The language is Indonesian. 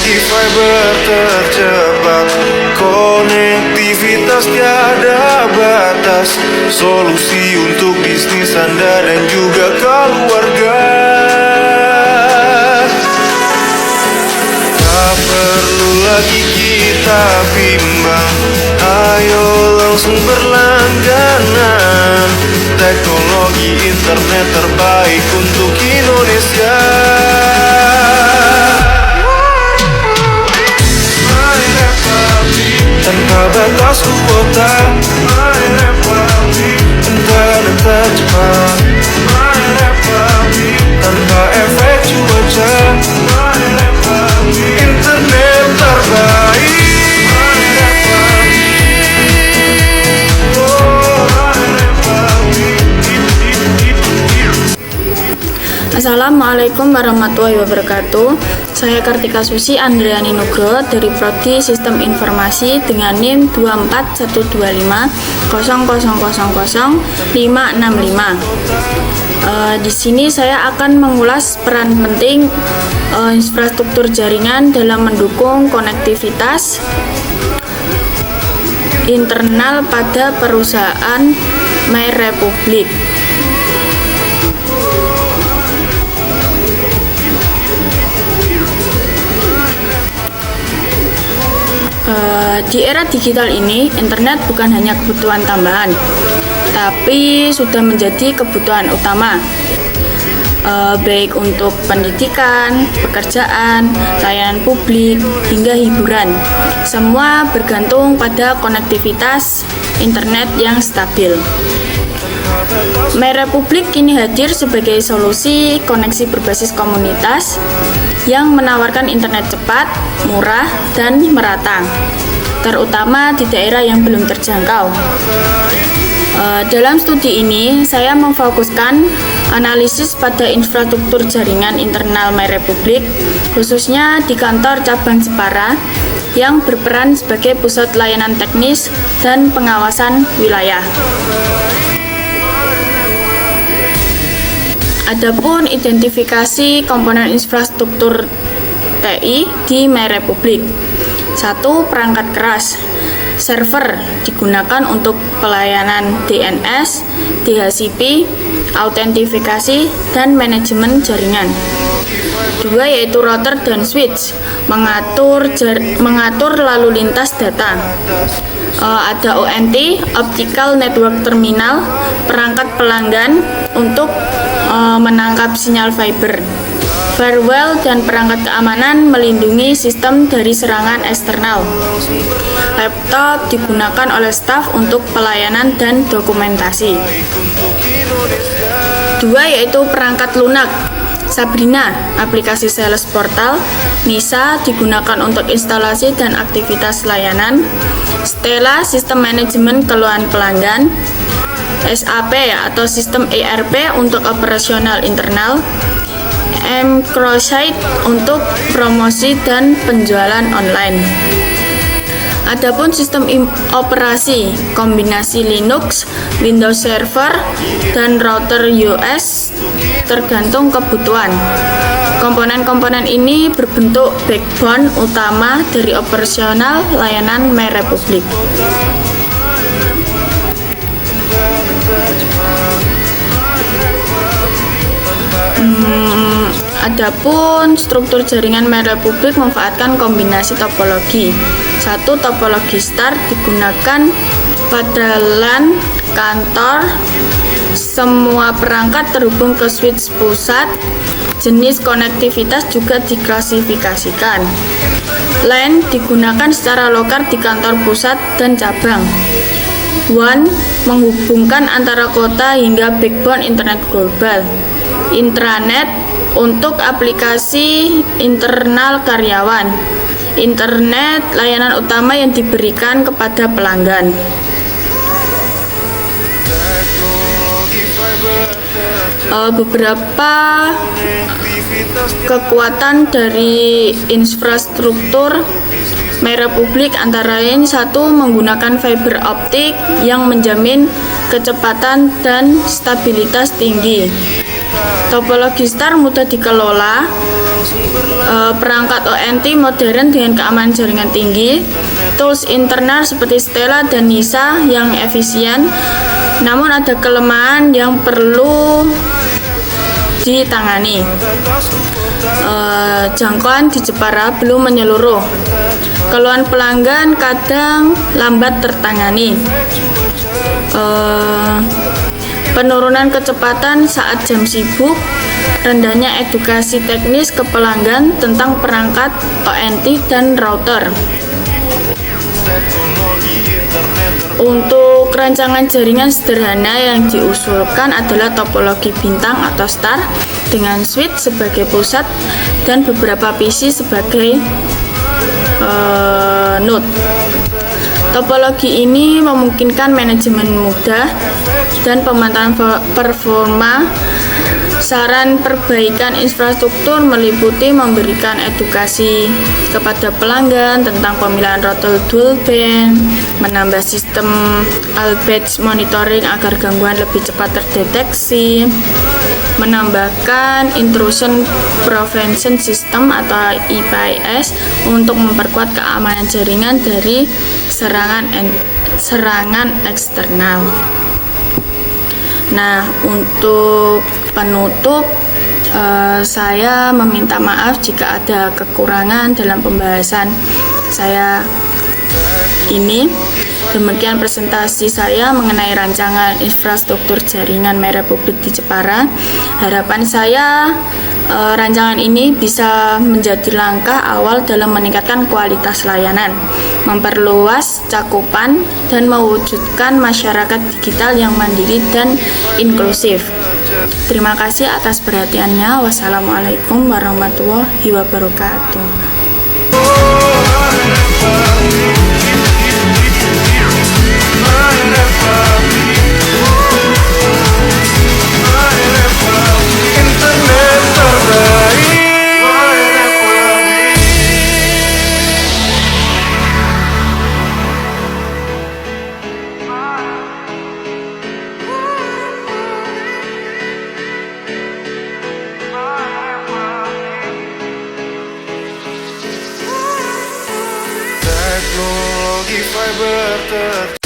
Teknologi fiber tercepat, konektivitas tiada batas, solusi untuk bisnis Anda dan juga keluarga. Tak perlu lagi kita bimbang, ayo langsung berlangganan. Teknologi internet terbaik untuk Indonesia. Tanpa batas kuota, internet tercepat, tanpa efek cuaca, internet terbaik. Assalamualaikum warahmatullahi wabarakatuh. Saya Kartika Susi Andriani Nugroho dari Prodi Sistem Informasi dengan NIM 24125000565. Di sini saya akan mengulas peran penting infrastruktur jaringan dalam mendukung konektivitas internal pada perusahaan MyRepublik. Di era digital ini, internet bukan hanya kebutuhan tambahan, tapi sudah menjadi kebutuhan utama, baik untuk pendidikan, pekerjaan, layanan publik, hingga hiburan. Semua bergantung pada konektivitas internet yang stabil. MyRepublik kini hadir sebagai solusi koneksi berbasis komunitas yang menawarkan internet cepat, murah, dan merata, terutama di daerah yang belum terjangkau. Dalam studi ini, saya memfokuskan analisis pada infrastruktur jaringan internal MyRepublik, khususnya di kantor cabang Jepara, yang berperan sebagai pusat layanan teknis dan pengawasan wilayah. Adapun identifikasi komponen infrastruktur TI di MyRepublik. 1. Perangkat keras. Server digunakan untuk pelayanan DNS, DHCP, autentifikasi, dan manajemen jaringan. 2. Yaitu router dan switch, mengatur lalu lintas data. Ada ONT, Optical Network Terminal, perangkat pelanggan untuk menangkap sinyal fiber. Firewall dan perangkat keamanan melindungi sistem dari serangan eksternal. Laptop digunakan oleh staf untuk pelayanan dan dokumentasi. 2. Yaitu perangkat lunak. Sabrina, aplikasi sales portal. Nisa digunakan untuk instalasi dan aktivitas layanan. Stella, sistem manajemen keluhan pelanggan. SAP atau sistem ERP untuk operasional internal. Microsite untuk promosi dan penjualan online. Adapun sistem operasi kombinasi Linux, Windows Server, dan router US tergantung kebutuhan. Komponen-komponen ini berbentuk backbone utama dari operasional layanan MyRepublik. Adapun struktur jaringan MyRepublik memanfaatkan kombinasi topologi. 1. Topologi star digunakan pada LAN kantor. Semua perangkat terhubung ke switch pusat. Jenis konektivitas juga diklasifikasikan. LAN digunakan secara lokal di kantor pusat dan cabang. WAN menghubungkan antara kota hingga backbone internet global. Intranet untuk aplikasi internal karyawan. Internet layanan utama yang diberikan kepada pelanggan. Beberapa kekuatan dari infrastruktur MyRepublik antara lain: 1. Menggunakan fiber optik yang menjamin kecepatan dan stabilitas tinggi. Topologi star mudah dikelola, perangkat ONT modern dengan keamanan jaringan tinggi, tools internal seperti Stella dan Nisa yang efisien, namun ada kelemahan yang perlu ditangani. Jangkauan di Jepara belum menyeluruh. Keluhan pelanggan kadang lambat tertangani. Penurunan kecepatan saat jam sibuk, rendahnya edukasi teknis ke pelanggan tentang perangkat ONT dan router. Untuk rancangan jaringan sederhana yang diusulkan adalah topologi bintang atau star dengan switch sebagai pusat dan beberapa PC sebagai node. Topologi ini memungkinkan manajemen mudah dan pemantauan performa. Saran perbaikan infrastruktur meliputi memberikan edukasi kepada pelanggan tentang pemilihan router dual band, menambah sistem all-batch monitoring agar gangguan lebih cepat terdeteksi, menambahkan intrusion prevention system atau IPS untuk memperkuat keamanan jaringan dari serangan eksternal. Nah, untuk penutup, saya meminta maaf jika ada kekurangan dalam pembahasan saya ini. Demikian presentasi saya mengenai rancangan infrastruktur jaringan MyRepublic di Jepara. Harapan saya rancangan ini bisa menjadi langkah awal dalam meningkatkan kualitas layanan, memperluas cakupan, dan mewujudkan masyarakat digital yang mandiri dan inklusif. Terima kasih atas perhatiannya. Wassalamualaikum warahmatullahi wabarakatuh. Teknologi fiber